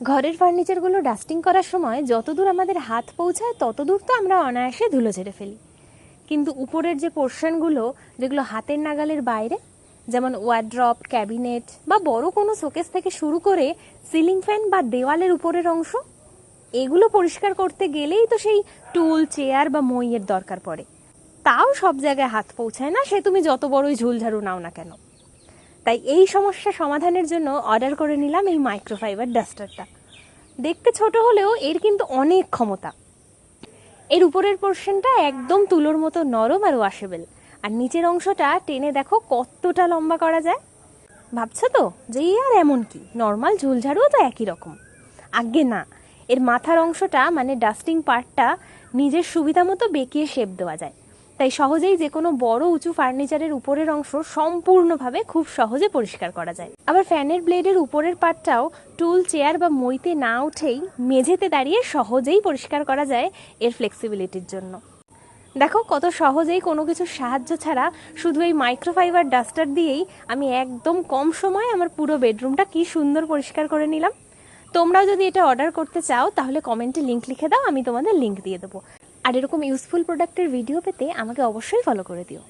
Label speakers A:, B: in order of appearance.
A: ঘরের ফার্নিচারগুলো ডাস্টিং করার সময় যতদূর আমাদের হাত পৌঁছায় ততদূর তো আমরা অনায়াসে ধুলো ঝেড়ে ফেলি, কিন্তু উপরের যে পোর্শনগুলো যেগুলো হাতের নাগালের বাইরে, যেমন ওয়ার্ড্রপ, ক্যাবিনেট বা বড় কোনো শোকেস থেকে শুরু করে সিলিং ফ্যান বা দেওয়ালের উপরের অংশ, এগুলো পরিষ্কার করতে গেলেই তো সেই টুল, চেয়ার বা মইয়ের দরকার পড়ে। তাও সব জায়গায় হাত পৌঁছায় না, সে তুমি যত বড়ই ঝুলঝাড়ু নাও না কেন। তাই এই সমস্যা সমাধানের জন্য অর্ডার করে নিলাম এই মাইক্রোফাইবার ডাস্টারটা। দেখতে ছোট হলেও এর কিন্তু অনেক ক্ষমতা। এর উপরের পোর্শনটা একদম তুলোর মতো নরম আর ওয়াশেবল, আর নিচের অংশটা টেনে দেখো কতটা লম্বা করা যায়। ভাবছো তো যে আর এমন কি, নর্মাল ঝুলঝাড়ুও তো একই রকম। আজ্ঞে না, এর মাথার অংশটা মানে ডাস্টিং পার্টটা নিজের সুবিধা মতো বেঁকিয়ে শেপ দেওয়া যায়, তাই সহজেই যে কোনো বড় উঁচু ফার্নিচারের উপরের অংশ সম্পূর্ণভাবে খুব সহজে পরিষ্কার করা যায়। আবার ফ্যানের ব্লেডের উপরের পার্টটাও টুল, চেয়ার বা মইতে না উঠেই মেঝেতে দাঁড়িয়ে সহজেই পরিষ্কার করা যায় এর ফ্লেক্সিবিলিটির জন্য। দেখো কত সহজেই কোনো কিছুর সাহায্য ছাড়া শুধু এই মাইক্রোফাইবার ডাস্টার দিয়েই আমি একদম কম সময়ে আমার পুরো বেডরুমটা কি সুন্দর পরিষ্কার করে নিলাম। তোমরাও যদি এটা অর্ডার করতে চাও তাহলে কমেন্টে লিংক লিখে দাও, আমি তোমাদের লিংক দিয়ে দেবো। আর এরকম ইউজফুল প্রোডাক্টের ভিডিও পেতে আমাকে অবশ্যই ফলো করে দিও।